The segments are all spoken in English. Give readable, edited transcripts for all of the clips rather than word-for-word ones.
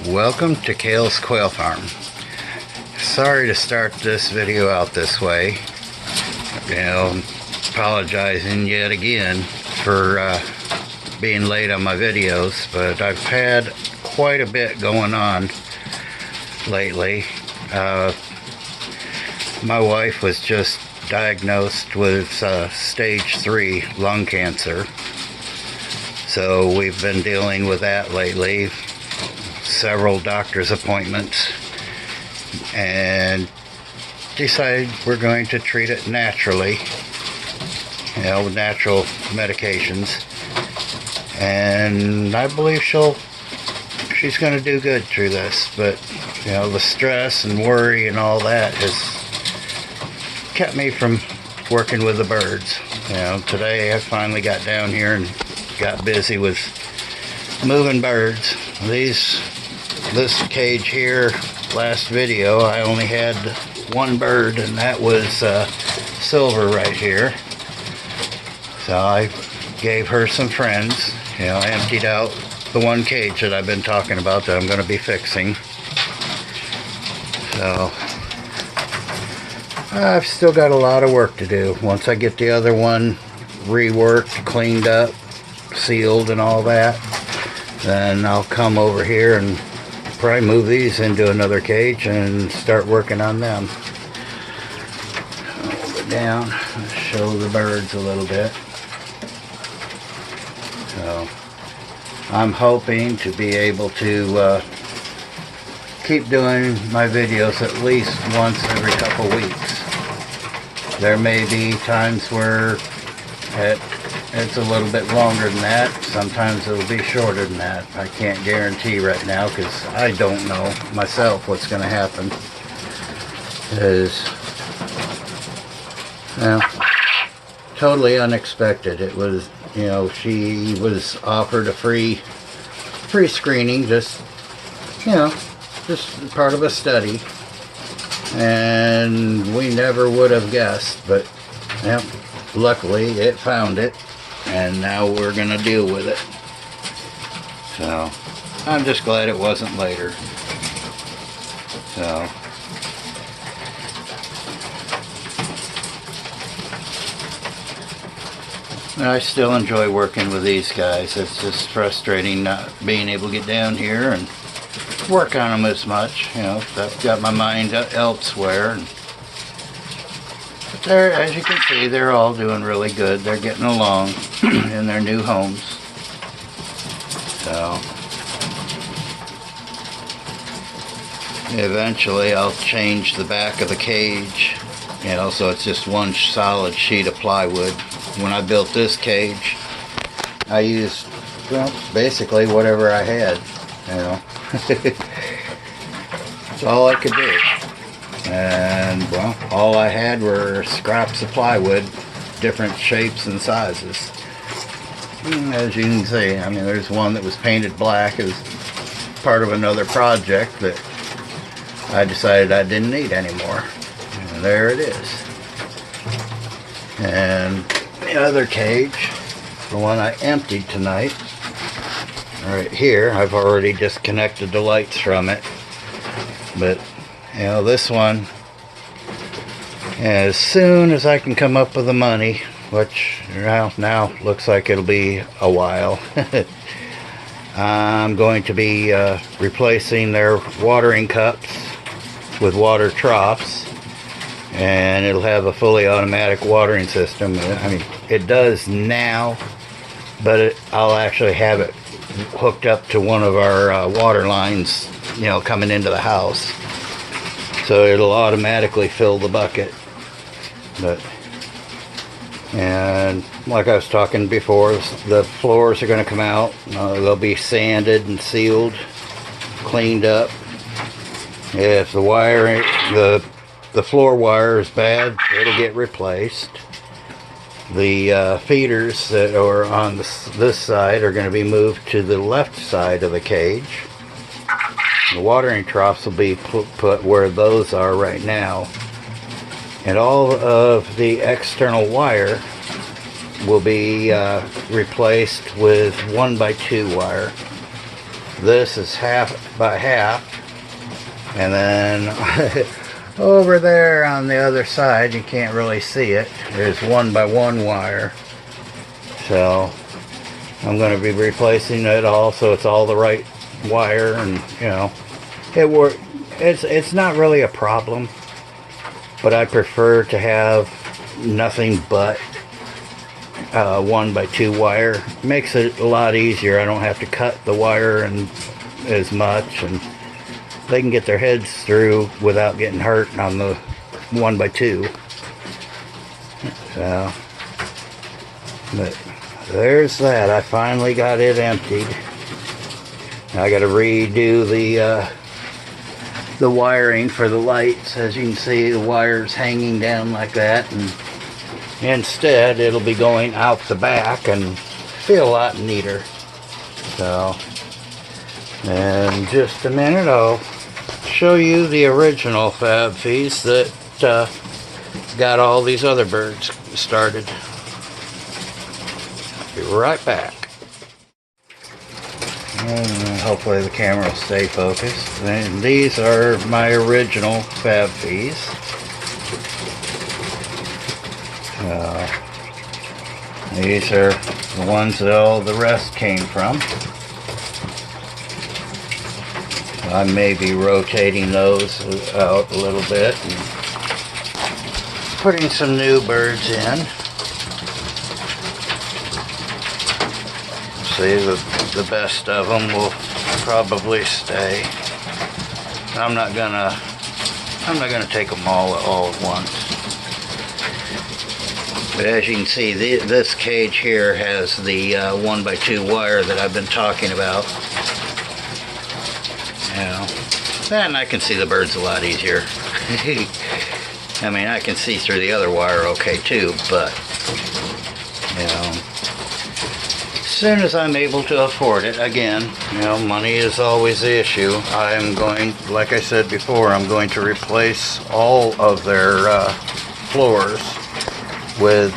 Welcome to Quail's Quail Farm. Sorry to start this video out this way. Apologizing yet again for being late on my videos, but I've had quite a bit going on lately. My wife was just diagnosed with stage 3 lung cancer, so we've been dealing with that lately. Several doctor's appointments, and decided we're going to treat it naturally, with natural medications, and I believe she's going to do good through this. But the stress and worry and all that has kept me from working with the birds. Today I finally got down here and got busy with moving birds. This cage here, last video I only had one bird, and that was Silver right here. So I gave her some friends. I emptied out the one cage that I've been talking about that I'm going to be fixing. So I've still got a lot of work to do. Once I get the other one reworked, cleaned up, sealed and all that, then I'll come over here and probably move these into another cage and start working on them. Hold it down, show the birds a little bit. So I'm hoping to be able to keep doing my videos at least once every couple weeks. There may be times where it's a little bit longer than that. Sometimes it'll be shorter than that. I can't guarantee right now because I don't know myself what's going to happen. It's totally unexpected. It was, she was offered a free screening, just part of a study, and we never would have guessed, but luckily it found it, and now we're gonna deal with it. So I'm just glad it wasn't later. So I still enjoy working with these guys. It's just frustrating not being able to get down here and work on them as much. I've got my mind elsewhere. But as you can see, they're all doing really good. They're getting along in their new homes. So eventually I'll change the back of the cage, so it's just one solid sheet of plywood. When I built this cage, I used, basically whatever I had, That's all I could do. And, all I had were scraps of plywood, different shapes and sizes. As you can see, there's one that was painted black. It was part of another project that I decided I didn't need anymore. And there it is. And the other cage, the one I emptied tonight, right here, I've already disconnected the lights from it. But this one, as soon as I can come up with the money, which now looks like it'll be a while, I'm going to be replacing their watering cups with water troughs, and it'll have a fully automatic watering system. It does now, but I'll actually have it hooked up to one of our water lines, coming into the house, so it'll automatically fill the bucket. And like I was talking before, the floors are going to come out. They'll be sanded and sealed, cleaned up. If the wiring, the floor wire is bad, it'll get replaced. The feeders that are on this side are going to be moved to the left side of the cage. The watering troughs will be put where those are right now. And all of the external wire will be replaced with 1x2 wire. This is half by half, and then over there on the other side, you can't really see it, there's 1 by 1 wire. So I'm going to be replacing it all so it's all the right wire, and you know, it's not really a problem, but I prefer to have nothing but 1 by 2 wire. Makes it a lot easier. I don't have to cut the wire and as much, and they can get their heads through without getting hurt on the 1 by 2. So, but there's that. I finally got it emptied. I got to redo the wiring for the lights. As you can see, the wire's hanging down like that, and instead it'll be going out the back and feel a lot neater. So, in just a minute I'll show you the original fab fees that got all these other birds started. Be right back. And hopefully the camera will stay focused. And these are my original fab fees. These are the ones that all the rest came from. I may be rotating those out a little bit and putting some new birds in. See, the best of them will probably stay. I'm not gonna take them all at once. But as you can see, this cage here has the 1 by 2 wire that I've been talking about. You know, and I can see the birds a lot easier. I mean, I can see through the other wire okay too, but you know, as soon as I'm able to afford it, again, you know, money is always the issue. I'm going, like I said before, I'm going to replace all of their floors with,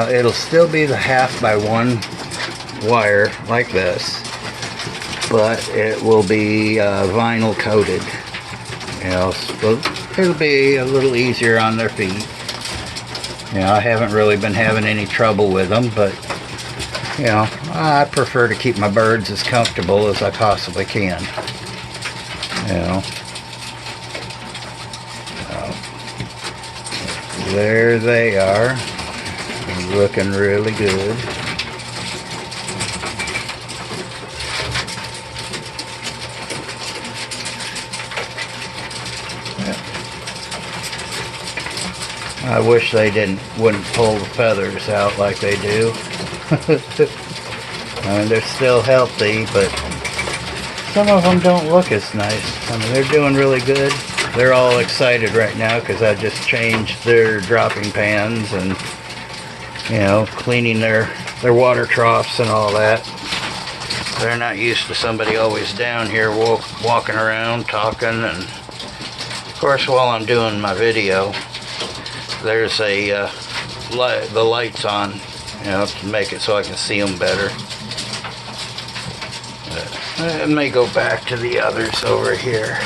it'll still be the 1/2 by 1 wire like this, but it will be vinyl coated. You know, so it'll be a little easier on their feet. You know, I haven't really been having any trouble with them, but you know, I prefer to keep my birds as comfortable as I possibly can. You know, so, there they are, looking really good. I wish they wouldn't pull the feathers out like they do. I mean, they're still healthy, but some of them don't look as nice. I mean, they're doing really good. They're all excited right now because I just changed their dropping pans and, you know, cleaning their water troughs and all that. They're not used to somebody always down here walking around talking, and of course while I'm doing my video, there's the lights on, you know, to make it so I can see them better. Let me go back to the others over here.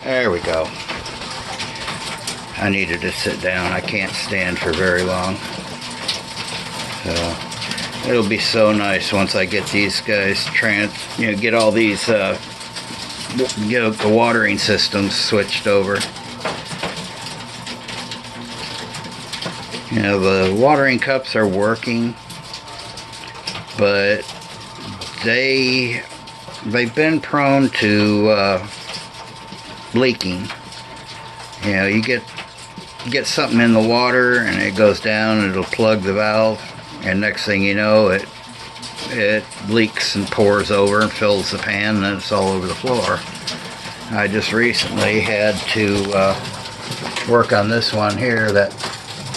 There we go. I needed to sit down. I can't stand for very long. So it'll be so nice once I get these guys get all these get the watering systems switched over. You know, the watering cups are working, but they've been prone to leaking. You know, you get something in the water and it goes down and it'll plug the valve, and next thing you know, it leaks and pours over and fills the pan, and then it's all over the floor. I just recently had to work on this one here.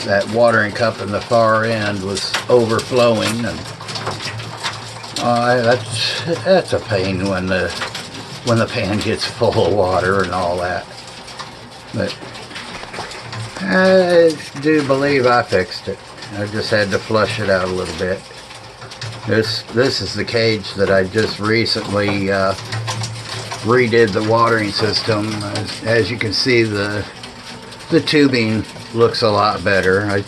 That watering cup in the far end was overflowing, and that's a pain when the pan gets full of water and all that. But I do believe I fixed it. I just had to flush it out a little bit. This is the cage that I just recently redid the watering system. As you can see, the tubing looks a lot better. I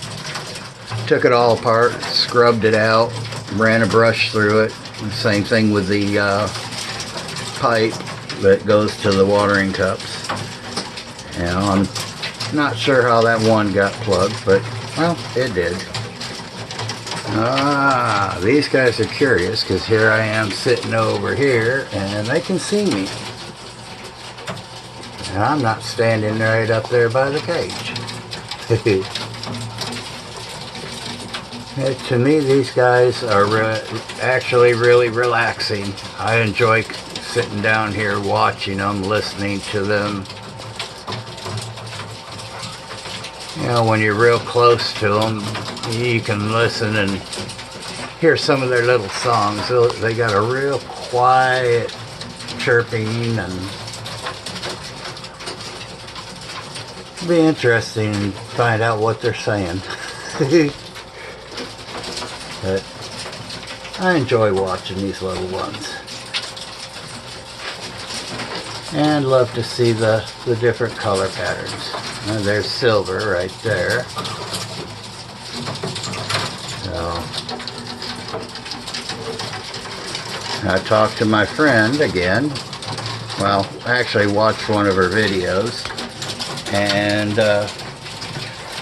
took it all apart, scrubbed it out, ran a brush through it. Same thing with the pipe that goes to the watering cups. You know, I'm not sure how that one got plugged, but well, it did. These guys are curious because here I am sitting over here and they can see me. And I'm not standing right up there by the cage. To me, these guys are actually really relaxing. I enjoy sitting down here watching them, listening to them. You know, when you're real close to them, you can listen and hear some of their little songs. They got a real quiet chirping, and it'll be interesting to find out what they're saying. But I enjoy watching these little ones. And love to see the different color patterns. There's silver right there. So I talked to my friend again. Well, I actually watched one of her videos, and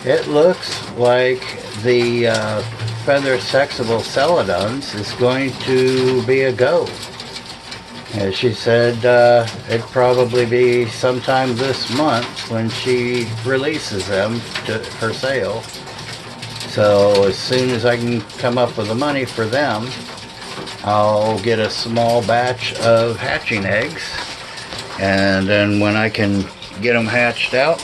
it looks like the feather sexable celadons is going to be a go. As she said, it'd probably be sometime this month when she releases them for sale. So as soon as I can come up with the money for them, I'll get a small batch of hatching eggs, and then when I can get them hatched out,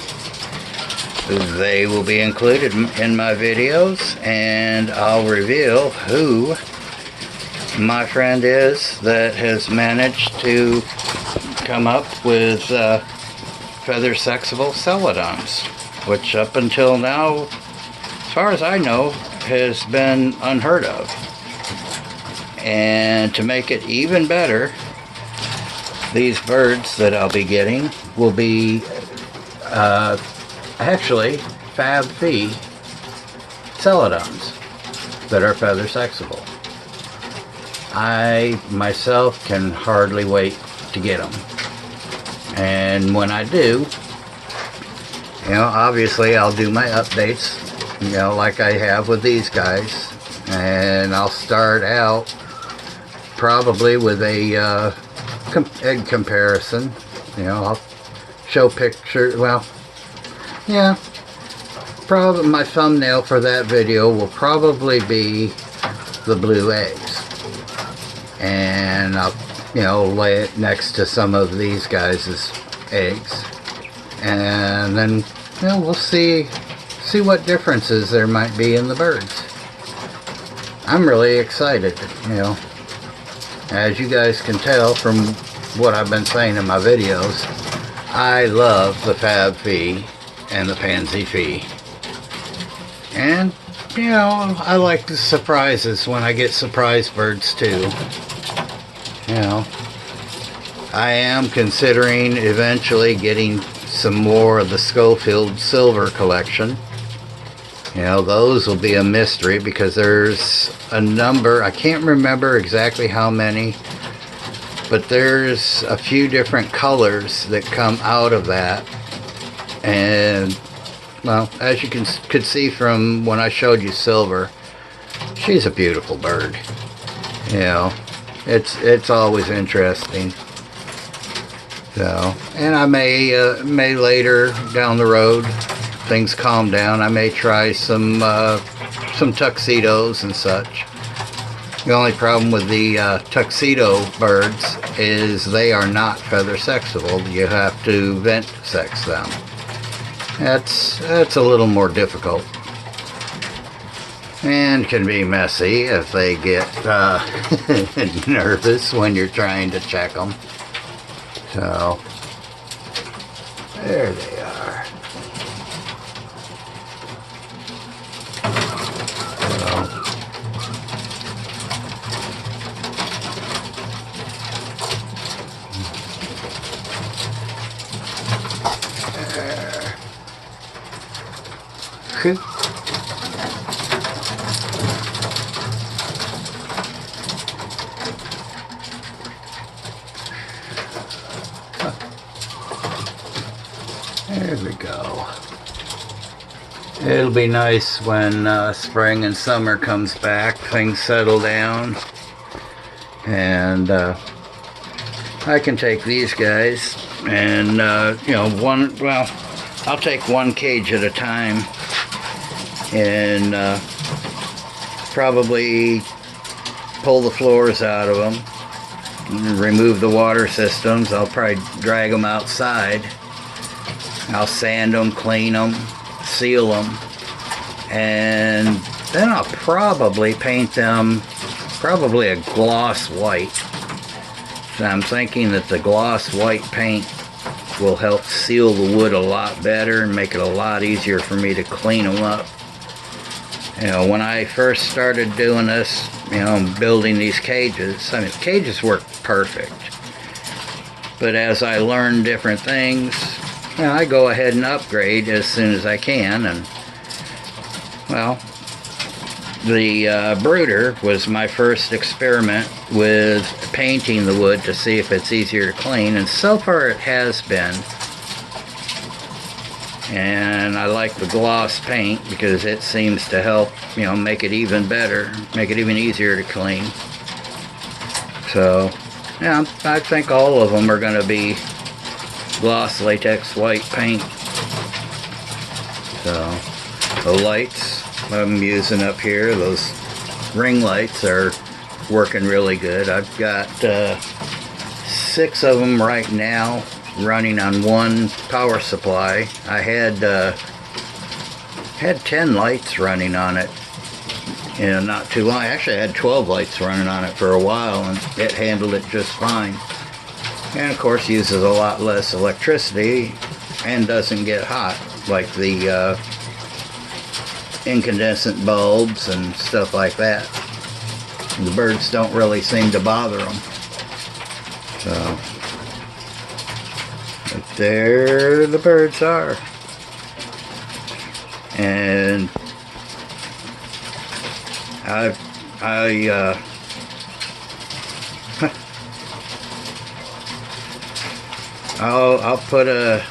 they will be included in my videos, and I'll reveal who my friend is that has managed to come up with feather sexable celadons, which up until now, as far as I know, has been unheard of. And to make it even better, these birds that I'll be getting will be actually Fab Fee celadons that are feather sexable. I myself can hardly wait to get them. And when I do, you know, obviously I'll do my updates, you know, like I have with these guys. And I'll start out probably with a egg comparison. You know, I'll show pictures. Well, yeah, probably my thumbnail for that video will probably be the blue eggs. And I'll, you know, lay it next to some of these guys' eggs, and then, you know, we'll see what differences there might be in the birds. I'm really excited, you know. As you guys can tell from what I've been saying in my videos, I love the Fab Fee and the Pansy Fee. And, you know, I like the surprises when I get surprise birds too. You know, I am considering eventually getting some more of the Schofield Silver collection. You know, those will be a mystery because there's a number, I can't remember exactly how many, but there's a few different colors that come out of that. And, well, as you could see from when I showed you Silver, she's a beautiful bird. You know, it's always interesting. So, and I may later down the road, things calm down, I may try some tuxedos and such. The only problem with the tuxedo birds is they are not feather sexable. You have to vent sex them. That's a little more difficult, and can be messy if they get nervous when you're trying to check them. So, there they are. So, Whew. There we go. It'll be nice when spring and summer comes back, things settle down, and I can take these guys and you know, I'll take one cage at a time and probably pull the floors out of them, remove the water systems. I'll probably drag them outside. I'll sand them, clean them, seal them, and then I'll probably paint them probably a gloss white. So I'm thinking that the gloss white paint will help seal the wood a lot better and make it a lot easier for me to clean them up. You know, when I first started doing this, you know, building these cages, I mean, cages work perfect. But as I learn different things, you know, I go ahead and upgrade as soon as I can. And, well, the brooder was my first experiment with painting the wood to see if it's easier to clean, and so far it has been. And I like the gloss paint because it seems to help, you know, make it even better, make it even easier to clean. So, yeah, I think all of them are going to be gloss latex white paint. So, the lights I'm using up here, those ring lights are working really good. I've got 6 of them right now running on one power supply. I had 10 lights running on it, you know, not too long. Actually, I had 12 lights running on it for a while, and it handled it just fine. And of course uses a lot less electricity and doesn't get hot like the incandescent bulbs and stuff like that. The birds don't really seem to bother them. So, but there the birds are. And I'll put a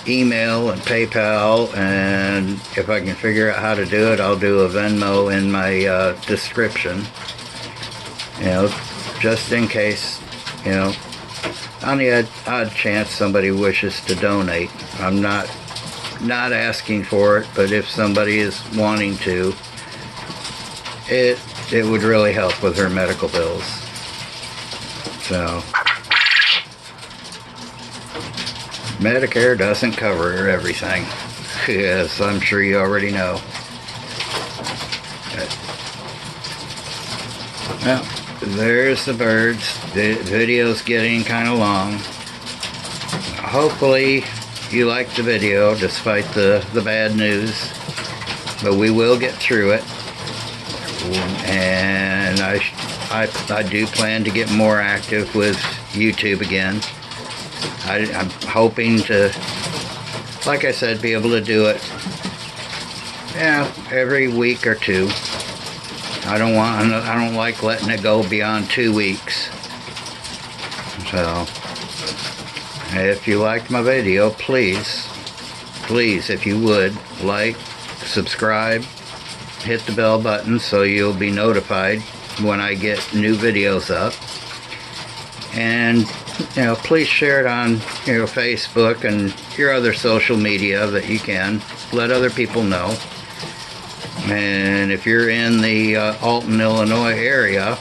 email and PayPal, and if I can figure out how to do it, I'll do a Venmo in my description. You know, just in case, you know, on the odd chance somebody wishes to donate. I'm not asking for it, but if somebody is wanting to, it would really help with her medical bills. So, Medicare doesn't cover everything. Yes, I'm sure you already know. Well, there's the birds. The video's getting kind of long. Hopefully you liked the video despite the bad news, but we will get through it. And I do plan to get more active with YouTube again. I'm hoping to, like I said, be able to do it, yeah, every week or 2. I don't like letting it go beyond 2 weeks. So, if you liked my video, please, if you would, like, subscribe, hit the bell button so you'll be notified when I get new videos up. And, you know, please share it on your Facebook and your other social media that you can. Let other people know. And if you're in the Alton, Illinois area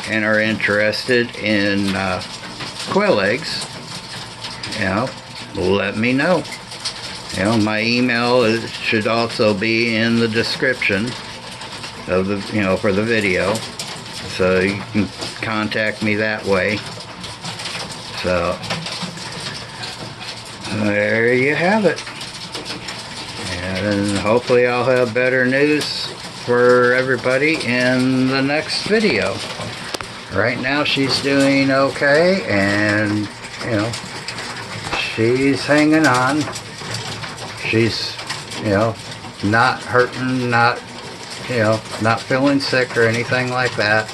and are interested in quail eggs, you know, let me know. You know, my email should also be in the description of the, you know, for the video, so you can contact me that way. So, there you have it. And hopefully I'll have better news for everybody in the next video. Right now she's doing okay, and, you know, she's hanging on. she's, you know, not hurting, not, you know, not feeling sick or anything like that.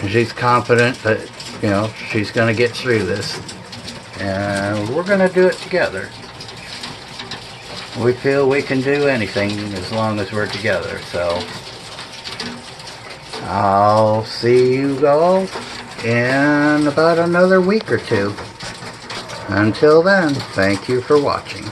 She's confident that, you know, she's going to get through this. And we're going to do it together. We feel we can do anything as long as we're together. So I'll see you all in about another week or two. Until then, thank you for watching.